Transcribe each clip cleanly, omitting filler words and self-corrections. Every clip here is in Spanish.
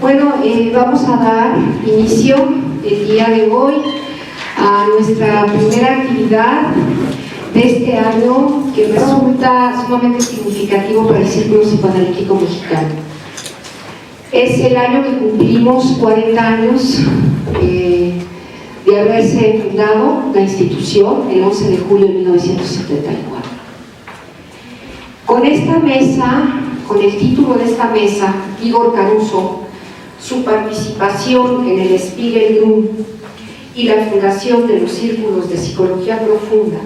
Bueno, vamos a dar inicio el día de hoy a nuestra primera actividad de este año, que resulta sumamente significativo para el Círculo Psicoanalítico Mexicano. Es el año que cumplimos 40 años de haberse fundado la institución, el 11 de julio de 1974. Con esta mesa, con el título de esta mesa, Igor Caruso, su participación en el Spiegel Group y la fundación de los Círculos de Psicología Profunda,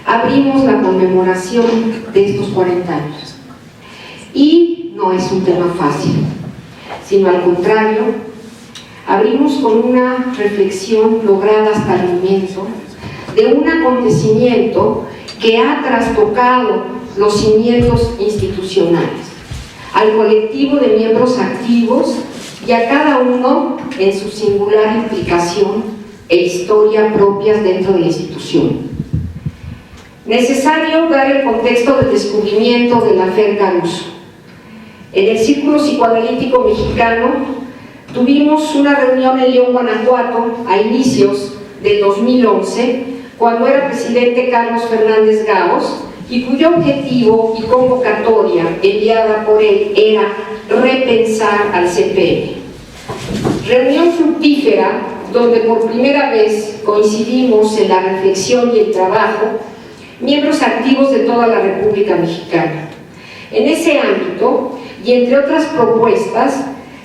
abrimos la conmemoración de estos 40 años. Y no es un tema fácil, sino al contrario, abrimos con una reflexión lograda hasta el momento de un acontecimiento que ha trastocado los cimientos institucionales, al colectivo de miembros activos y a cada uno en su singular implicación e historia propias dentro de la institución. Necesario dar el contexto del descubrimiento de la Fer Caruso. En el Círculo Psicoanalítico Mexicano tuvimos una reunión en León, Guanajuato, a inicios del 2011, cuando era presidente Carlos Fernández Gavos, y cuyo objetivo y convocatoria enviada por él era repensar al CPM. Reunión fructífera donde por primera vez coincidimos en la reflexión y el trabajo miembros activos de toda la República Mexicana. En ese ámbito, y entre otras propuestas,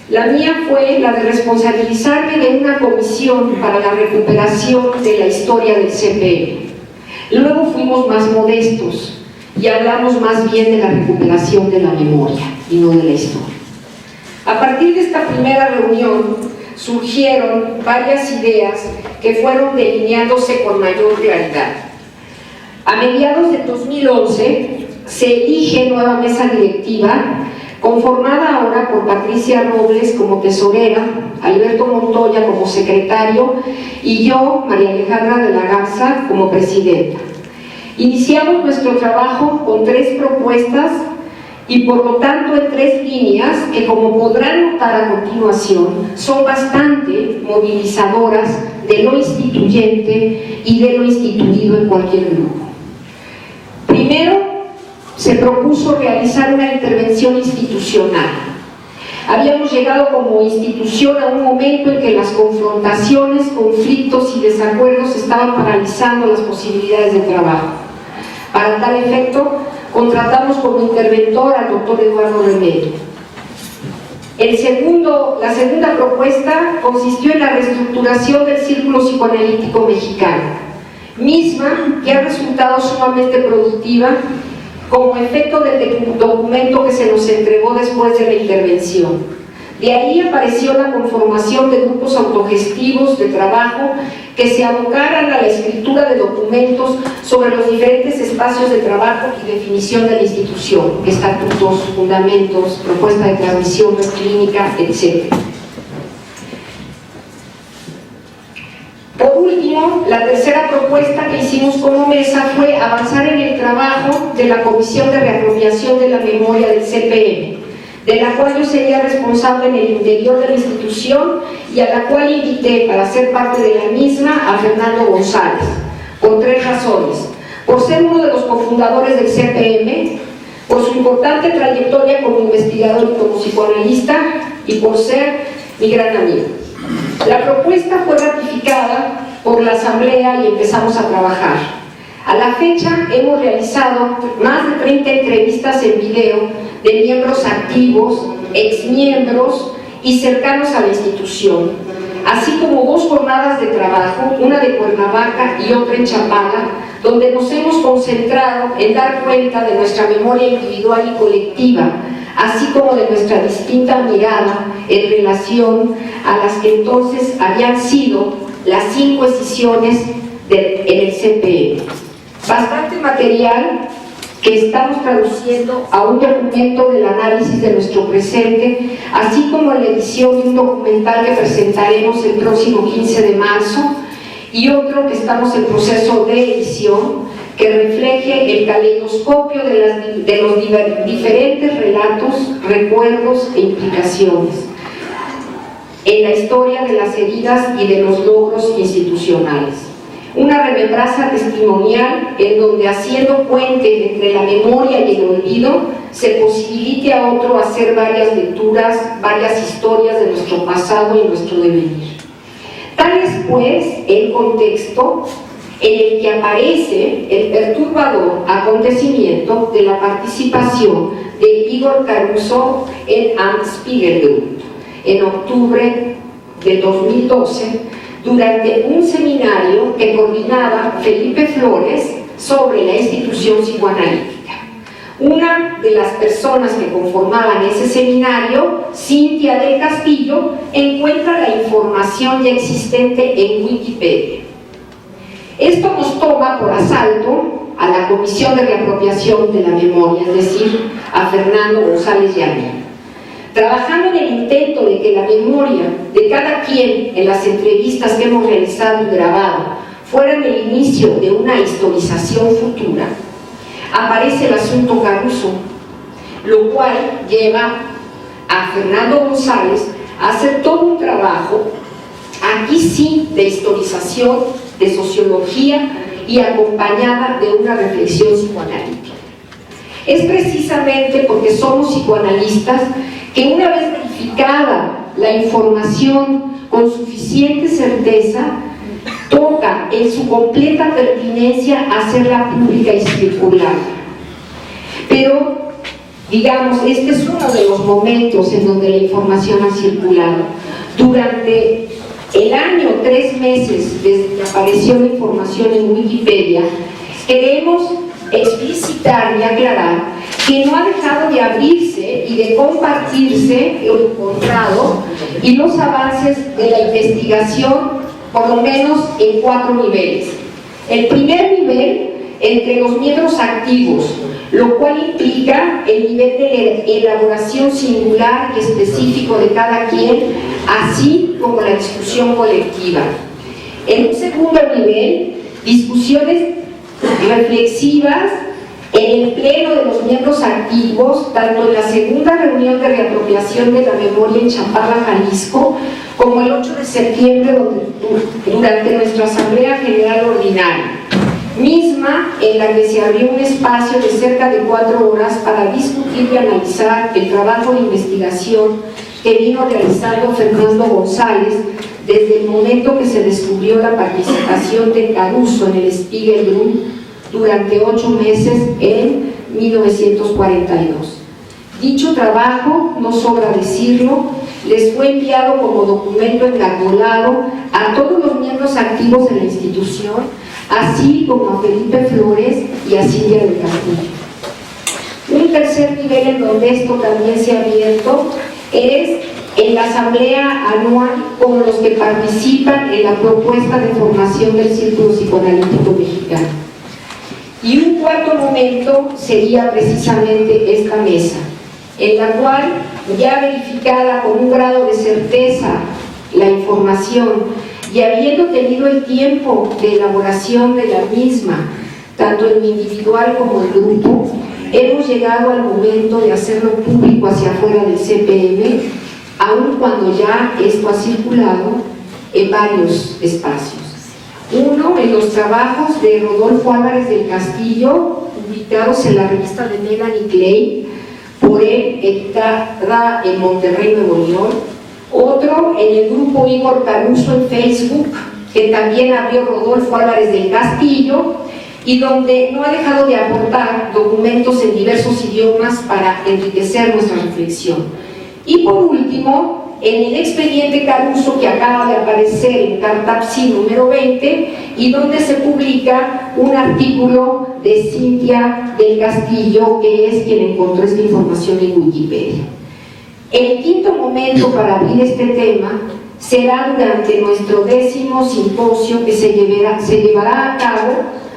la mía fue la de responsabilizarme de una comisión para la recuperación de la historia del CPM. Luego fuimos más modestos y hablamos más bien de la recuperación de la memoria y no de la historia. A partir de esta primera reunión surgieron varias ideas que fueron delineándose con mayor claridad. A mediados de 2011 se elige nueva mesa directiva, conformada ahora por Patricia Robles como tesorera, Alberto Montoya como secretario y yo, María Alejandra de la Garza, como presidenta. Iniciamos nuestro trabajo con 3 propuestas y por lo tanto en 3 líneas que, como podrán notar a continuación, son bastante movilizadoras de lo instituyente y de lo instituido en cualquier grupo. Primero, se propuso realizar una intervención institucional. Habíamos llegado como institución a un momento en que las confrontaciones, conflictos y desacuerdos estaban paralizando las posibilidades de trabajo. Para tal efecto, contratamos como interventor al doctor Eduardo Remedio. La segunda propuesta consistió en la reestructuración del Círculo Psicoanalítico Mexicano, misma que ha resultado sumamente productiva como efecto del documento que se nos entregó después de la intervención. De ahí apareció la conformación de grupos autogestivos de trabajo que se abocaran a la escritura de documentos sobre los diferentes espacios de trabajo y definición de la institución, estatutos, fundamentos, propuesta de transmisión clínica, etc. Por último, la tercera propuesta que hicimos como mesa fue avanzar en el trabajo de la Comisión de Reapropiación de la Memoria del CPM, de la cual yo sería responsable en el interior de la institución y a la cual invité para ser parte de la misma a Fernando González, por 3 razones: por ser uno de los cofundadores del CPM, por su importante trayectoria como investigador y como psicoanalista, y por ser mi gran amigo. La propuesta fue ratificada por la Asamblea y empezamos a trabajar. A la fecha hemos realizado más de 30 entrevistas en video de miembros activos, exmiembros y cercanos a la institución, así como 2 jornadas de trabajo, una de Cuernavaca y otra en Chapala, donde nos hemos concentrado en dar cuenta de nuestra memoria individual y colectiva, así como de nuestra distinta mirada en relación a las que entonces habían sido las 5 escisiones en el CPM. Bastante material que estamos traduciendo a un documento del análisis de nuestro presente, así como la edición de un documental que presentaremos el próximo 15 de marzo y otro que estamos en proceso de edición, que refleje el caleidoscopio de los diferentes relatos, recuerdos e implicaciones. en la historia de las heridas y de los logros institucionales. Una remembranza testimonial en donde, haciendo puente entre la memoria y el olvido, se posibilite a otro hacer varias lecturas, varias historias de nuestro pasado y nuestro devenir. Tal es, pues, el contexto en el que aparece el perturbador acontecimiento de la participación de Igor Caruso en Am Spiegelgrund en octubre de 2012 durante un seminario que coordinaba Felipe Flores sobre la institución psicoanalítica. Una de las personas que conformaban ese seminario, Cintia del Castillo, encuentra la información ya existente en Wikipedia. Esto nos toma por asalto a la Comisión de Reapropiación de la Memoria, es decir, a Fernando González y a mí. Trabajando en el intento de que la memoria de cada quien en las entrevistas que hemos realizado y grabado fueran el inicio de una historización futura, aparece el asunto Caruso, lo cual lleva a Fernando González a hacer todo un trabajo, aquí sí, de historización, de sociología y acompañada de una reflexión psicoanalítica. Es precisamente porque somos psicoanalistas que, una vez verificada la información con suficiente certeza, toca en su completa pertinencia hacerla pública y circular. Pero, digamos, este es uno de los momentos en donde la información ha circulado. Durante el año, 3 meses desde que apareció la información en Wikipedia, queremos explicitar y aclarar que no ha dejado de abrirse y de compartirse lo encontrado y los avances de la investigación, por lo menos en 4 niveles. El primer nivel, entre los miembros activos, lo cual implica el nivel de elaboración singular y específico de cada quien, así como la discusión colectiva. En un segundo nivel, discusiones reflexivas en el pleno de los miembros activos, tanto en la segunda reunión de reapropiación de la memoria en Chapala, Jalisco, como el 8 de septiembre durante nuestra Asamblea General Ordinaria, misma en la que se abrió un espacio de cerca de 4 horas para discutir y analizar el trabajo de investigación que vino realizando Fernando González desde el momento que se descubrió la participación de Caruso en el Spiegelgrund durante 8 meses en 1942. Dicho trabajo, no sobra decirlo, les fue enviado como documento engargolado a todos los miembros activos de la institución, así como a Felipe Flores y a Cintia del Castillo. Un tercer nivel en donde esto también se ha abierto es en la asamblea anual con los que participan en la propuesta de formación del Círculo Psicoanalítico Mexicano. Y un cuarto momento sería precisamente esta mesa, en la cual, ya verificada con un grado de certeza la información y habiendo tenido el tiempo de elaboración de la misma, tanto en mi individual como en grupo, hemos llegado al momento de hacerlo público hacia afuera del CPM, aun cuando ya esto ha circulado en varios espacios. Uno, en los trabajos de Rodolfo Álvarez del Castillo, publicados en la revista de Melanie Clay, por él, editada en Monterrey, Nuevo León. Otro, en el grupo Igor Caruso en Facebook, que también abrió Rodolfo Álvarez del Castillo, y donde no ha dejado de aportar documentos en diversos idiomas para enriquecer nuestra reflexión. Y por último, en el expediente Caruso, que acaba de aparecer en Cartapsi número 20, y donde se publica un artículo de Cintia del Castillo, que es quien encontró esta información en Wikipedia. El quinto momento para abrir este tema será durante nuestro 10º simposio que se llevará a cabo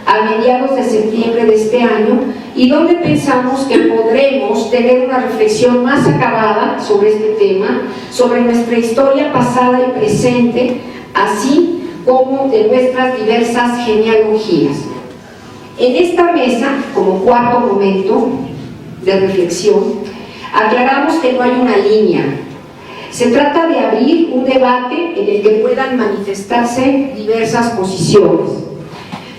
a mediados de septiembre de este año, y donde pensamos que podremos tener una reflexión más acabada sobre este tema, sobre nuestra historia pasada y presente, así como de nuestras diversas genealogías. En esta mesa, como cuarto momento de reflexión, aclaramos que no hay una línea, Se trata de abrir un debate en el que puedan manifestarse diversas posiciones.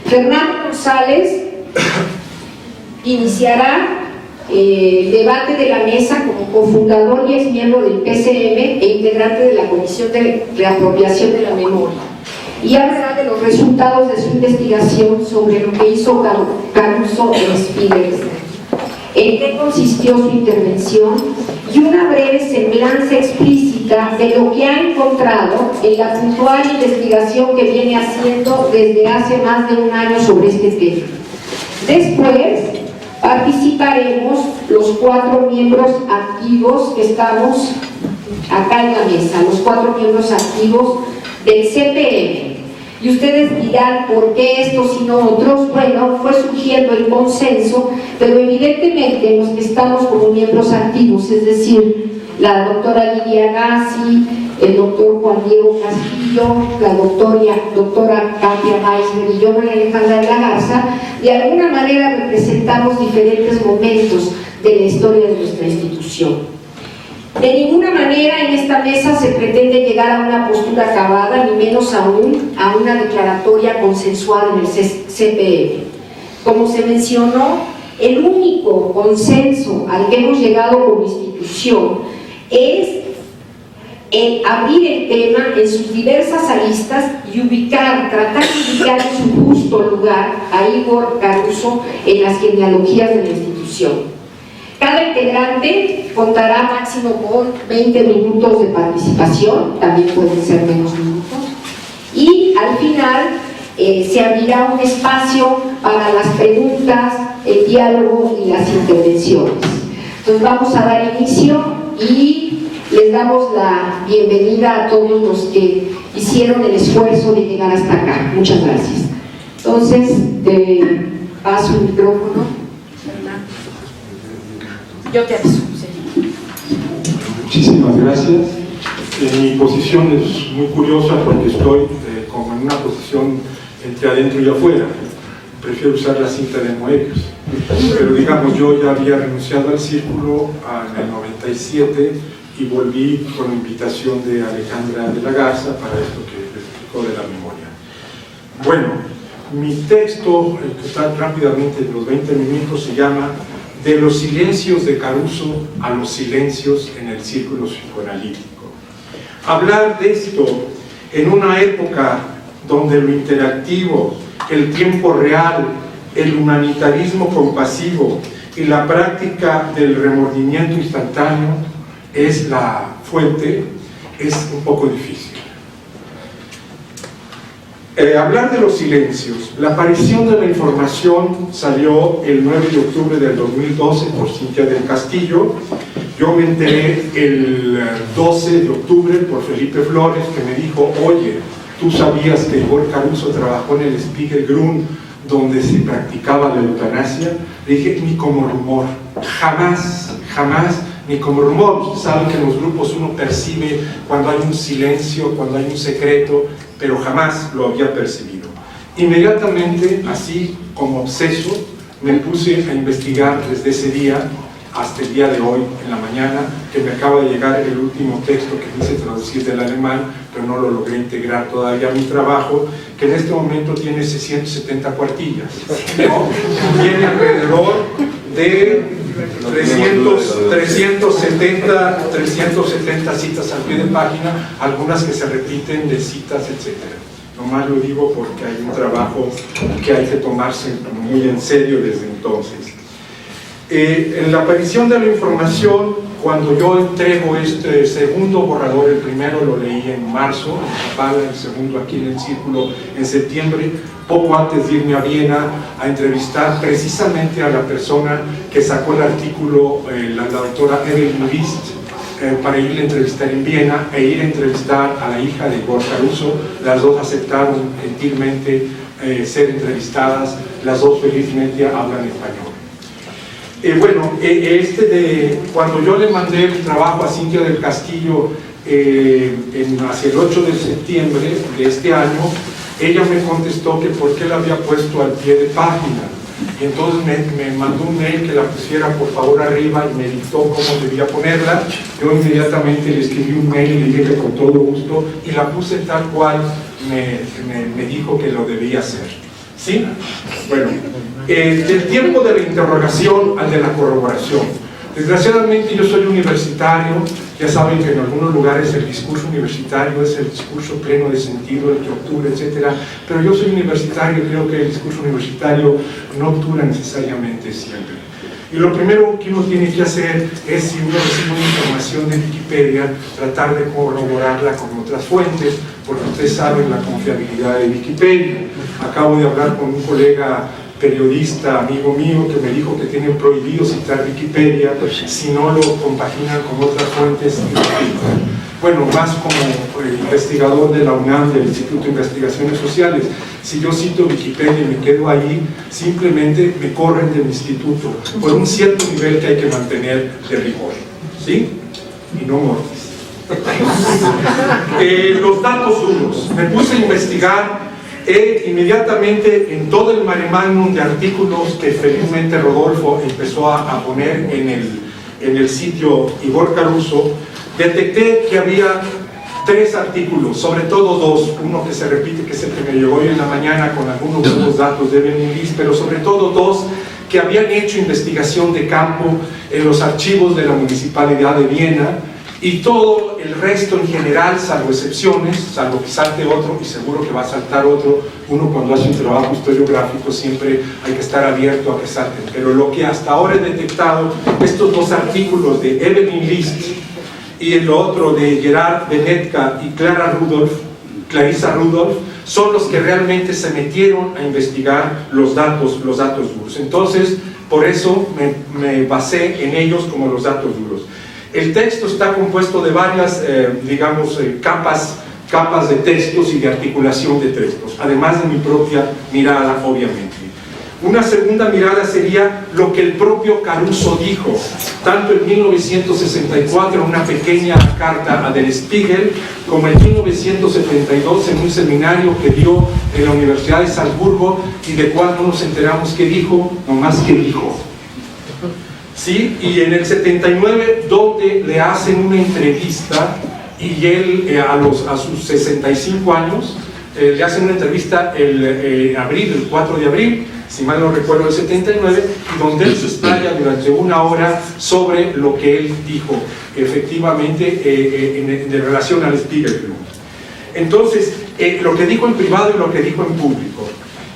Fernando González iniciará el debate de la mesa como cofundador y ex miembro del PCM e integrante de la Comisión de Reapropiación de la Memoria, y hablará de los resultados de su investigación sobre lo que hizo Caruso en Spiegelstein, en qué consistió su intervención y una breve semblanza explícita de lo que ha encontrado en la puntual investigación que viene haciendo desde hace más de un año sobre este tema. Después participaremos los 4 miembros activos que estamos acá en la mesa, los 4 miembros activos del CPM. Y ustedes dirán, ¿por qué estos y no otros? Bueno, fue surgiendo el consenso, pero evidentemente los que estamos como miembros activos, es decir, la doctora Lidia Gassi, el doctor Juan Diego Castillo, la doctora Katia Meisner y yo, María Alejandra de la Garza, de alguna manera representamos diferentes momentos de la historia de nuestra institución. De ninguna manera en esta mesa se pretende llegar a una postura acabada, ni menos aún a una declaratoria consensuada en el CPM. Como se mencionó, el único consenso al que hemos llegado como institución es el abrir el tema en sus diversas aristas y tratar de ubicar en su justo lugar a Igor Caruso en las genealogías de la institución. Cada integrante contará máximo con 20 minutos de participación, también pueden ser menos minutos, y al final se abrirá un espacio para las preguntas, el diálogo y las intervenciones. Entonces vamos a dar inicio y les damos la bienvenida a todos los que hicieron el esfuerzo de llegar hasta acá. Muchas gracias. Entonces, te paso el micrófono. Yo te aviso. Sí. Muchísimas gracias. Mi posición es muy curiosa porque estoy como en una posición entre adentro y afuera. Prefiero usar la cinta de Moebius. Pero digamos, yo ya había renunciado al círculo en el 97 y volví con la invitación de Alejandra de la Garza para esto que les explicó de la memoria. Bueno, mi texto, que está rápidamente en los 20 minutos, se llama De los silencios de Caruso a los silencios en el círculo psicoanalítico. Hablar de esto en una época donde lo interactivo, el tiempo real, el humanitarismo compasivo y la práctica del remordimiento instantáneo es la fuente, es un poco difícil. Hablar de los silencios. La aparición de la información salió el 9 de octubre del 2012 por Cintia del Castillo. Yo me enteré el 12 de octubre por Felipe Flores, que me dijo: oye, ¿tú sabías que Igor Caruso trabajó en el Spiegelgrund donde se practicaba la eutanasia? Le dije: ni como rumor, jamás, ni como rumor. Ustedes saben que en los grupos uno percibe cuando hay un silencio, cuando hay un secreto, pero jamás lo había percibido. Inmediatamente, así como obseso, me puse a investigar desde ese día hasta el día de hoy, en la mañana, que me acaba de llegar el último texto que quise traducir del alemán, pero no lo logré integrar todavía a mi trabajo, que en este momento tiene 670 cuartillas, ¿no? Tiene alrededor de 370 citas al pie de página, algunas que se repiten de citas, etc. Nomás lo digo porque hay un trabajo que hay que tomarse muy en serio desde entonces. En la aparición de la información, cuando yo entrego este segundo borrador, el primero lo leí en marzo, en Zapala, el segundo aquí en el Círculo en septiembre, poco antes de irme a Viena a entrevistar precisamente a la persona que sacó el artículo, la doctora Evelyn List, para irle a entrevistar en Viena e ir a entrevistar a la hija de Igor Caruso. Las dos aceptaron gentilmente ser entrevistadas, las dos felizmente hablan español. Cuando yo le mandé el trabajo a Cintia del Castillo hacia el 8 de septiembre de este año, ella me contestó que por qué la había puesto al pie de página. y entonces me mandó un mail que la pusiera por favor arriba y me dictó cómo debía ponerla. Yo inmediatamente le escribí un mail y le dije que con todo gusto, y la puse tal cual me dijo que lo debía hacer. ¿Sí? Bueno, del tiempo de la interrogación al de la corroboración. Desgraciadamente yo soy universitario, ya saben que en algunos lugares el discurso universitario es el discurso pleno de sentido, el que obtura, etc. Pero yo soy universitario y creo que el discurso universitario no obtura necesariamente siempre. Y lo primero que uno tiene que hacer es, si uno recibe una información de Wikipedia, tratar de corroborarla con otras fuentes, porque ustedes saben la confiabilidad de Wikipedia. Acabo de hablar con un colega periodista, amigo mío, que me dijo que tienen prohibido citar Wikipedia si no lo compaginan con otras fuentes. Bueno, más como investigador de la UNAM, del Instituto de Investigaciones Sociales, si yo cito Wikipedia y me quedo ahí, simplemente me corren del instituto por un cierto nivel que hay que mantener de rigor, ¿sí? Y no mortis. Los datos duros. Me puse a investigar inmediatamente en todo el mare magnum de artículos que felizmente Rodolfo empezó a poner en el sitio Igor Caruso. Detecté que había 3 artículos, sobre todo 2, uno que se repite, que es el que me llegó hoy en la mañana con algunos nuevos datos de Evelyn List, pero sobre todo 2 que habían hecho investigación de campo en los archivos de la Municipalidad de Viena, y todo el resto en general, salvo excepciones, salvo que salte otro, y seguro que va a saltar otro. Uno cuando hace un trabajo historiográfico siempre hay que estar abierto a que salten, pero lo que hasta ahora he detectado, estos 2 artículos de Evelyn List y el otro de Gerard Benetka y Clarissa Rudolph, son los que realmente se metieron a investigar los datos duros. Entonces, por eso me basé en ellos como los datos duros. El texto está compuesto de varias, capas de textos y de articulación de textos, además de mi propia mirada, obviamente. Una segunda mirada sería lo que el propio Caruso dijo, tanto en 1964 en una pequeña carta a Der Spiegel, como en 1972 en un seminario que dio en la Universidad de Salzburgo, y de cual no nos enteramos qué dijo, nomás qué dijo. ¿Sí? Y en el 79, donde le hacen una entrevista, y él a sus 65 años, le hacen una entrevista el 4 de abril, si mal no recuerdo, el 79, y donde él se explaya durante 1 hora sobre lo que él dijo, efectivamente, en relación al Spiegelglum. Entonces, lo que dijo en privado y lo que dijo en público.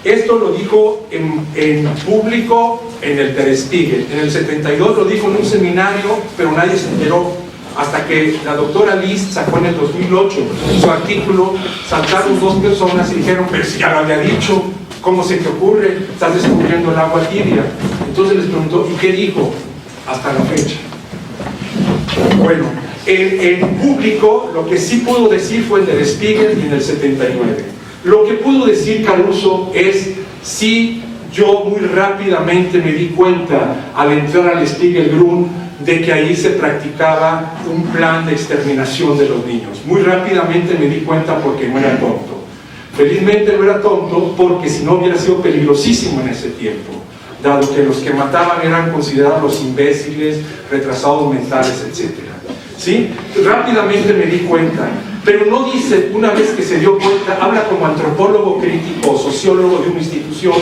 Esto lo dijo en público en el Der Spiegel. En el 72 lo dijo en un seminario, pero nadie se enteró. Hasta que la doctora List sacó en el 2008 su artículo, saltaron 2 personas y dijeron, pero si ya lo había dicho, ¿cómo se te ocurre? Estás descubriendo el agua tibia. Entonces les preguntó, ¿y qué dijo? Hasta la fecha. Bueno, en público lo que sí pudo decir fue en el Spiegel y en el 79. Lo que pudo decir Caruso es, sí, yo muy rápidamente me di cuenta al entrar al Spiegelglum de que ahí se practicaba un plan de exterminación de los niños. Muy rápidamente me di cuenta porque no era tonto. Felizmente no era tonto, porque si no hubiera sido peligrosísimo en ese tiempo, dado que los que mataban eran considerados imbéciles, retrasados mentales, etc. ¿Sí? Rápidamente me di cuenta, pero no dice, una vez que se dio cuenta, habla como antropólogo crítico, sociólogo de una institución,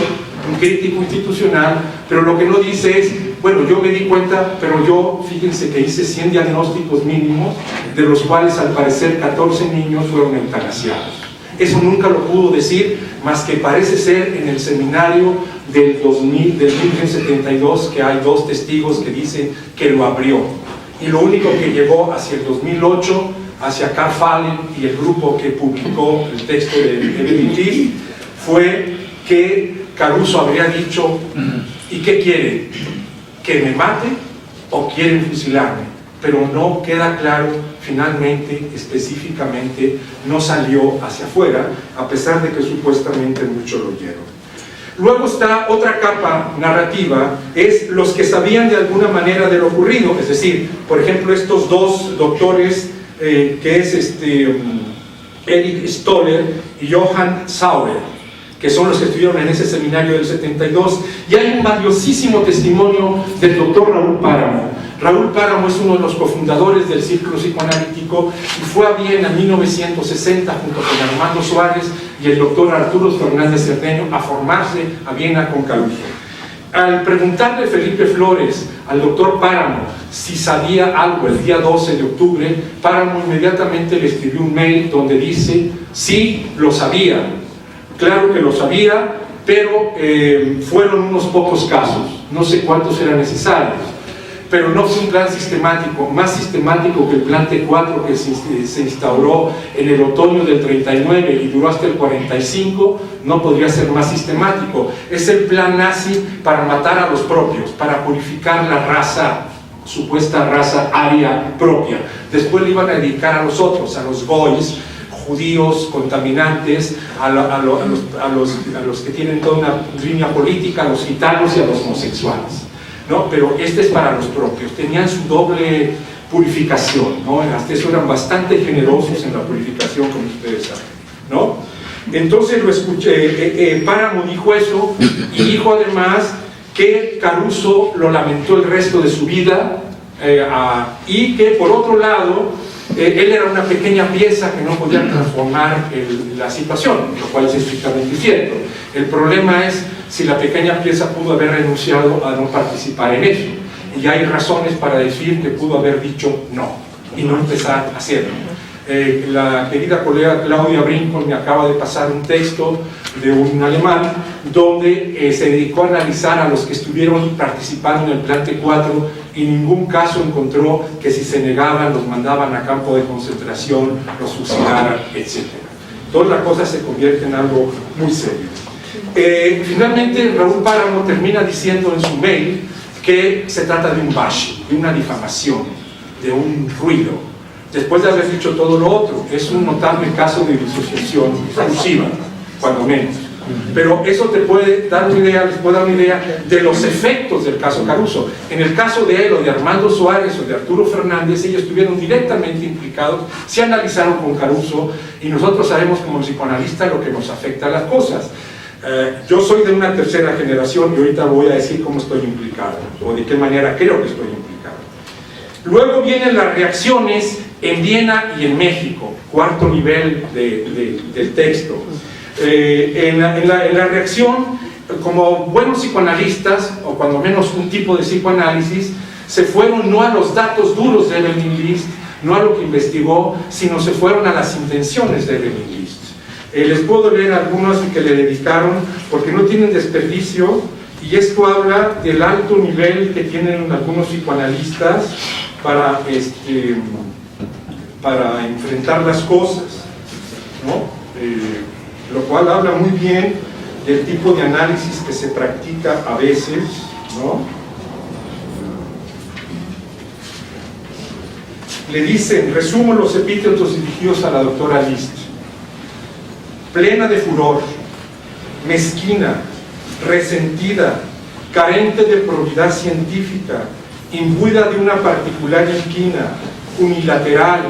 un crítico institucional, pero lo que no dice es, bueno, yo me di cuenta, pero yo, fíjense que hice 100 diagnósticos mínimos, de los cuales al parecer 14 niños fueron eutanasiados. Eso nunca lo pudo decir, más que parece ser en el seminario del 1972, que hay 2 testigos que dicen que lo abrió. Y lo único que llegó hacia el 2008, hacia Carl Fallen y el grupo que publicó el texto de Evelyn List, fue que Caruso habría dicho, ¿y qué quieren? ¿Que me mate o quieren fusilarme? Pero no queda claro, finalmente, específicamente, no salió hacia afuera, a pesar de que supuestamente muchos lo oyeron. Luego está otra capa narrativa, es los que sabían de alguna manera de lo ocurrido, es decir, por ejemplo, estos 2 doctores, que es Eric Stoller y Johann Sauer, que son los que estuvieron en ese seminario del 72, y hay un valiosísimo testimonio del doctor Raúl Páramo. Raúl Páramo es uno de los cofundadores del Círculo Psicoanalítico y fue a Viena en 1960 junto con Armando Suárez y el doctor Arturo Fernández Cerdeño a formarse a Viena con Caruso. Al preguntarle Felipe Flores al doctor Páramo si sabía algo el día 12 de octubre, Páramo inmediatamente le escribió un mail donde dice: sí, lo sabía, claro que lo sabía, pero fueron unos pocos casos, no sé cuántos eran necesarios, pero no fue un plan sistemático, más sistemático que el plan T4 que se instauró en el otoño del 39 y duró hasta el 45, no podría ser más sistemático. Es el plan nazi para matar a los propios, para purificar la raza, supuesta raza aria propia. Después le iban a dedicar a los otros, a los goys, judíos contaminantes, a los que tienen toda una línea política, a los gitanos y a los homosexuales, ¿no? Pero este es para los propios. Tenían su doble purificación, ¿no? Hasta eso eran bastante generosos en la purificación, como ustedes saben, ¿no? Entonces lo escuché, Páramo dijo eso, y dijo además que Caruso lo lamentó el resto de su vida, y que por otro lado él era una pequeña pieza que no podía transformar la situación, lo cual es estrictamente cierto. El problema es si la pequeña pieza pudo haber renunciado a no participar en eso, y hay razones para decir que pudo haber dicho no y no empezar a hacerlo. La querida colega Claudia Brinkmann me acaba de pasar un texto de un alemán donde se dedicó a analizar a los que estuvieron participando en el plan T4 y en ningún caso encontró que si se negaban los mandaban a campo de concentración, los fusilaran, etc. Toda la cosa se convierte en algo muy serio. Finalmente Raúl Páramo termina diciendo en su mail que se trata de un bash, de una difamación, de un ruido. Después de haber dicho todo lo otro, es un notable caso de disociación exclusiva, cuando menos. Pero eso te puede dar una idea, les puede dar una idea de los efectos del caso Caruso. En el caso de él o de Armando Suárez o de Arturo Fernández, ellos estuvieron directamente implicados, se analizaron con Caruso, y nosotros sabemos como psicoanalistas lo que nos afecta a las cosas. Yo soy de una tercera generación y ahorita voy a decir cómo estoy implicado, o de qué manera creo que estoy implicado. Luego vienen las reacciones en Viena y en México, cuarto nivel del texto. En la reacción, como buenos psicoanalistas, o cuando menos un tipo de psicoanálisis, se fueron no a los datos duros de Evelyn List, no a lo que investigó, sino se fueron a las intenciones de Evelyn List. Les puedo leer algunos que le dedicaron, porque no tienen desperdicio, y esto habla del alto nivel que tienen algunos psicoanalistas para enfrentar las cosas, ¿no? Lo cual habla muy bien del tipo de análisis que se practica a veces, ¿no? Le dicen, resumo los epítetos dirigidos a la doctora List: plena de furor, mezquina, resentida, carente de probidad científica, imbuida de una particular inquina, unilateral,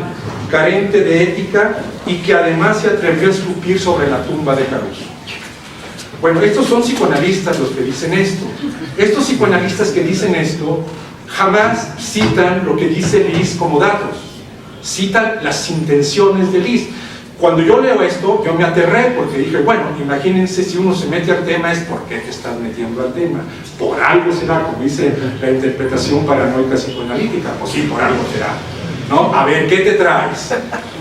carente de ética, y que además se atrevió a escupir sobre la tumba de Caruso. Bueno, estos son psicoanalistas los que dicen esto. Estos psicoanalistas que dicen esto jamás citan lo que dice List como datos, citan las intenciones de List. Cuando yo leo esto, yo me aterré porque dije, bueno, imagínense, si uno se mete al tema es ¿por qué te estás metiendo al tema? Por algo será, como dice la interpretación paranoica psicoanalítica, pues sí, por algo será, ¿no? A ver, ¿qué te traes?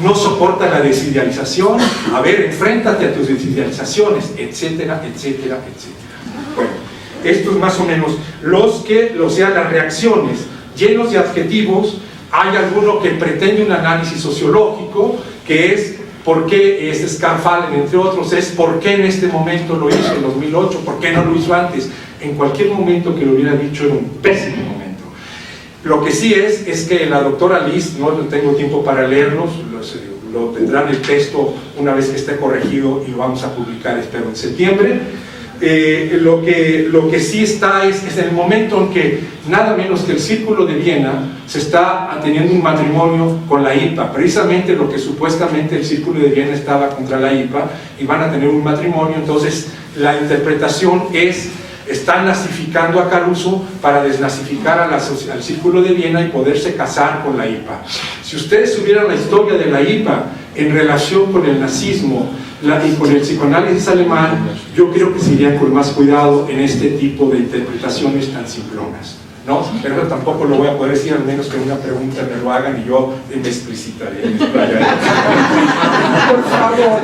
No soporta la desidealización, a ver, enfréntate a tus desidealizaciones, etcétera, etcétera, etcétera. Bueno, esto es más o menos las reacciones llenos de adjetivos. Hay alguno que pretende un análisis sociológico, que es ¿por qué es Scarfallen, entre otros? Es ¿por qué en este momento lo hizo en 2008? ¿Por qué no lo hizo antes? En cualquier momento que lo hubiera dicho era un pésimo momento. Lo que sí es que la doctora List, no tengo tiempo para leerlos, lo tendrán el texto una vez que esté corregido y lo vamos a publicar, espero, en septiembre. Lo que sí está es en el momento en que nada menos que el Círculo de Viena se está teniendo un matrimonio con la IPA, precisamente lo que supuestamente el Círculo de Viena estaba contra la IPA, y van a tener un matrimonio. Entonces la interpretación es: están nazificando a Caruso para desnazificar al Círculo de Viena y poderse casar con la IPA. Si ustedes tuvieran la historia de la IPA en relación con el nazismo y con el psicoanálisis alemán, yo creo que se irían con más cuidado en este tipo de interpretaciones tan simplonas, ¿no? Pero tampoco lo voy a poder decir, al menos que una pregunta me lo hagan y yo me explicitaré, me explayaré. Por favor.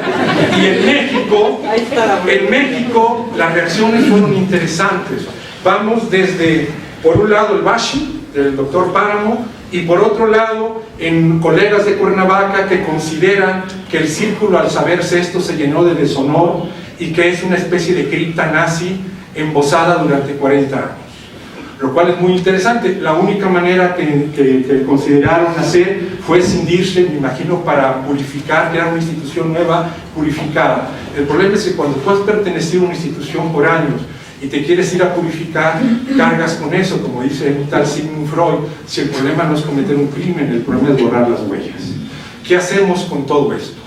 Y en México las reacciones fueron interesantes. Vamos desde, por un lado, el Bashi del doctor Páramo, y por otro lado, en colegas de Cuernavaca que consideran que el círculo, al saberse esto, se llenó de deshonor y que es una especie de cripta nazi embosada durante 40 años. Lo cual es muy interesante. La única manera que consideraron hacer fue escindirse, me imagino, para purificar, crear una institución nueva, purificada. El problema es que cuando tú has pertenecido a una institución por años y te quieres ir a purificar, cargas con eso, como dice un tal Sigmund Freud: si el problema no es cometer un crimen, el problema es borrar las huellas. ¿Qué hacemos con todo esto?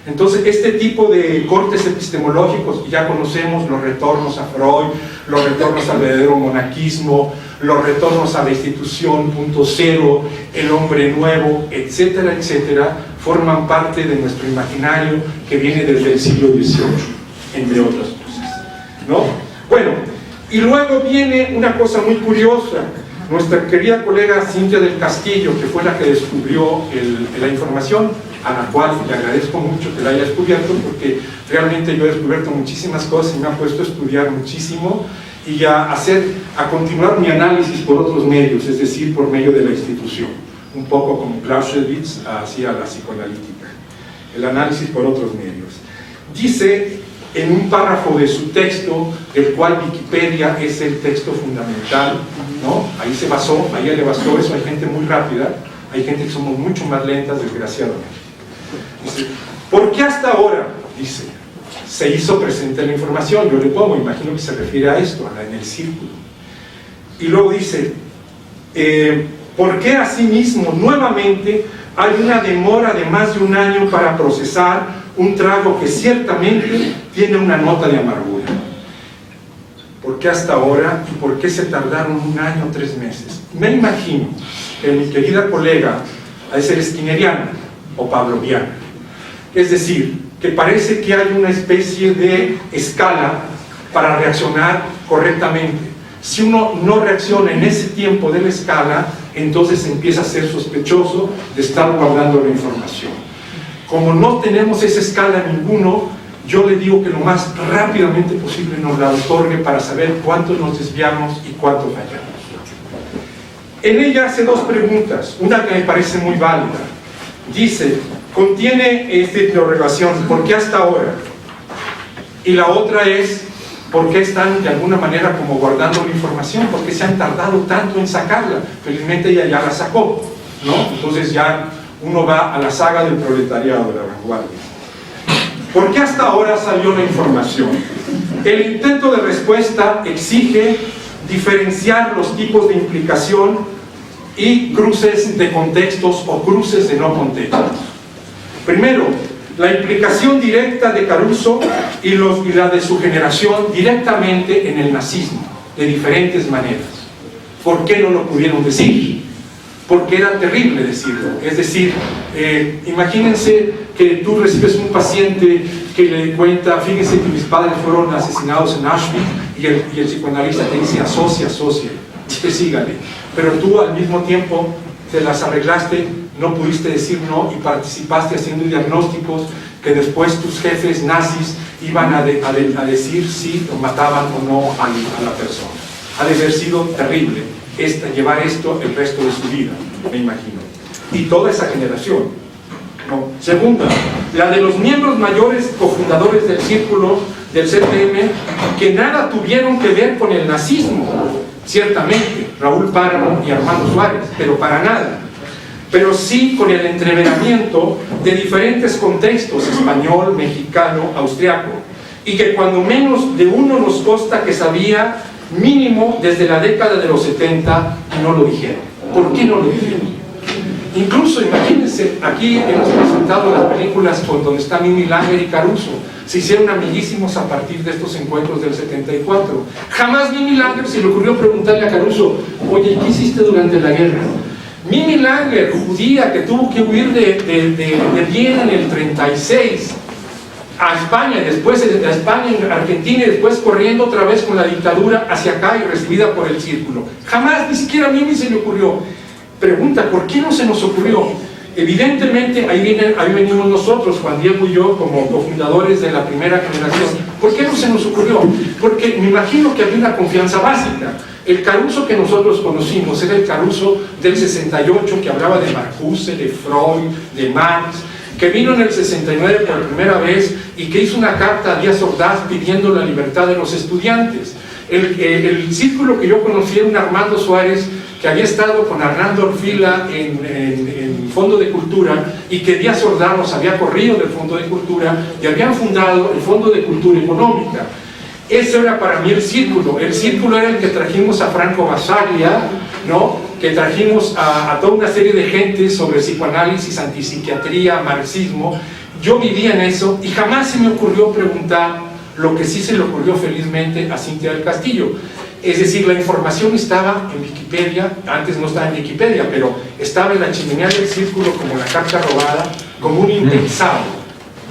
Entonces, este tipo de cortes epistemológicos, ya conocemos los retornos a Freud, los retornos al verdadero monaquismo, los retornos a la institución punto cero, el hombre nuevo, etcétera, etcétera, forman parte de nuestro imaginario que viene desde el siglo XVIII, entre otras cosas, ¿no? Bueno, y luego viene una cosa muy curiosa. Nuestra querida colega Cintia del Castillo, que fue la que descubrió la información, a la cual le agradezco mucho que la haya descubierto, porque realmente yo he descubierto muchísimas cosas y me ha puesto a estudiar muchísimo y a continuar mi análisis por otros medios, es decir, por medio de la institución, un poco como Clausewitz hacía la psicoanalítica, el análisis por otros medios. Dice en un párrafo de su texto, del cual Wikipedia es el texto fundamental, ¿no? Ahí se basó, a ella le bastó eso. Hay gente muy rápida, hay gente que somos mucho más lentas, desgraciadamente. Dice: ¿por qué hasta ahora, dice, se hizo presente la información? Yo le pongo, imagino que se refiere a esto, en el círculo. Y luego dice: ¿por qué asimismo nuevamente hay una demora de más de un año para procesar un trago que ciertamente tiene una nota de amargura? ¿Por qué hasta ahora? ¿Y por qué se tardaron un año o 3 meses? Me imagino que mi querida colega ha de ser skinneriana o pavloviana. Es decir, que parece que hay una especie de escala para reaccionar correctamente. Si uno no reacciona en ese tiempo de la escala, entonces empieza a ser sospechoso de estar guardando la información. Como no tenemos esa escala ninguno, yo le digo que lo más rápidamente posible nos la otorgue para saber cuánto nos desviamos y cuánto fallamos. En ella hace 2 preguntas, una que me parece muy válida. Dice, contiene esta interrogación: ¿por qué hasta ahora? Y la otra es, ¿por qué están de alguna manera como guardando la información? ¿Por qué se han tardado tanto en sacarla? Felizmente ella ya la sacó, ¿no? Entonces ya uno va a la saga del proletariado, de la vanguardia. ¿Por qué hasta ahora salió la información? El intento de respuesta exige diferenciar los tipos de implicación y cruces de contextos o cruces de no contextos. Primero, la implicación directa de Caruso y la de su generación directamente en el nazismo, de diferentes maneras. ¿Por qué no lo pudieron decir? Porque era terrible decirlo. Es decir, imagínense que tú recibes un paciente que le cuenta: fíjense que mis padres fueron asesinados en Auschwitz, y el psicoanalista te dice: asocia, que sígale. Pero tú al mismo tiempo te las arreglaste, no pudiste decir no y participaste haciendo diagnósticos que después tus jefes nazis iban a decir si mataban o no a la persona. Ha de haber sido terrible llevar esto el resto de su vida, me imagino. Y toda esa generación, ¿no? Segunda, la de los miembros mayores cofundadores del círculo del CPM, que nada tuvieron que ver con el nazismo, ciertamente, Raúl Páramo y Armando Suárez, pero para nada. Pero sí con el entreveramiento de diferentes contextos: español, mexicano, austriaco, y que cuando menos de uno nos consta que sabía mínimo desde la década de los 70 y no lo dijeron. ¿Por qué no lo dijeron? Incluso, imagínense, aquí hemos presentado las películas donde está Mimi Langer y Caruso. se hicieron amiguísimos a partir de estos encuentros del 74. Jamás Mimi Langer se le ocurrió preguntarle a Caruso, oye, ¿qué hiciste durante la guerra? Mimi Langer, judía, que tuvo que huir de Viena en el 36 a España, después a España, en Argentina, y después corriendo otra vez con la dictadura hacia acá y recibida por el círculo. Jamás, ni siquiera a Mimi se le ocurrió. Pregunta, ¿por qué no se nos ocurrió? Evidentemente, ahí venimos nosotros, Juan Diego y yo, como cofundadores de la primera generación. ¿Por qué no se nos ocurrió? Porque me imagino que había una confianza básica. El Caruso que nosotros conocimos era el Caruso del 68, que hablaba de Marcuse, de Freud, de Marx, que vino en el 69 por primera vez y que hizo una carta a Díaz Ordaz pidiendo la libertad de los estudiantes. El círculo que yo conocí era un Armando Suárez que había estado con Hernando Orfila en Fondo de Cultura y que Díaz Ordaz los había corrido del Fondo de Cultura y habían fundado el Fondo de Cultura Económica. Ese era para mí el círculo. El círculo era el que trajimos a Franco Basaglia, ¿no? Que trajimos a toda una serie de gente sobre psicoanálisis, antipsiquiatría, marxismo. Yo vivía en eso y jamás se me ocurrió preguntar lo que sí se le ocurrió felizmente a Cintia del Castillo. Es decir, la información estaba en Wikipedia, antes no estaba en Wikipedia, pero estaba en la chimenea del círculo como la carta robada, como un indexado,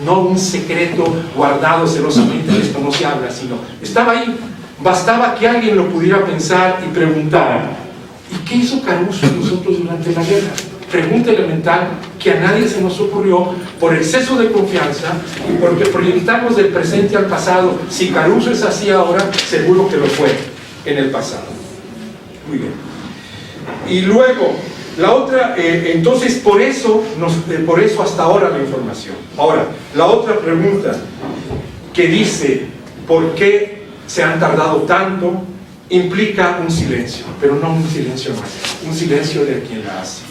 no un secreto guardado celosamente, de esto no se habla, sino estaba ahí. Bastaba que alguien lo pudiera pensar y preguntar, ¿y qué hizo Caruso y nosotros durante la guerra? Pregunta elemental que a nadie se nos ocurrió por exceso de confianza y porque proyectamos del presente al pasado. Si Caruso es así ahora, seguro que lo fue en el pasado. Muy bien. Y luego, la otra, entonces por eso hasta ahora la información. Ahora, la otra pregunta que dice, ¿por qué se han tardado tanto? Implica un silencio, pero no un silencio más, un silencio de quien la hace.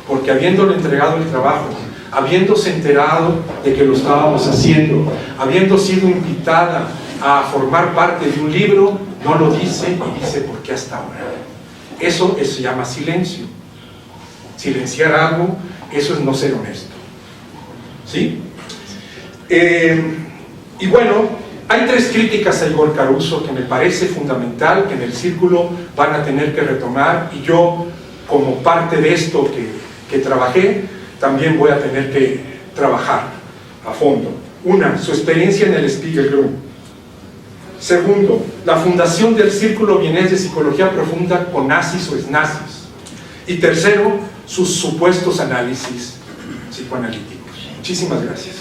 Porque habiéndole entregado el trabajo, habiéndose enterado de que lo estábamos haciendo, habiendo sido invitada a formar parte de un libro, no lo dice y dice ¿por qué hasta ahora? Eso se llama silencio. Silenciar algo, eso es no ser honesto. ¿Sí? Y bueno, hay tres críticas a Igor Caruso que me parece fundamental, que en el círculo van a tener que retomar, y yo, como parte de esto que trabajé, también voy a tener que trabajar a fondo. Una, su experiencia en el Spiegelgruppe. Segundo, la fundación del Círculo Vienés de Psicología Profunda con nazis o exnazis. Y tercero, sus supuestos análisis psicoanalíticos. Muchísimas gracias.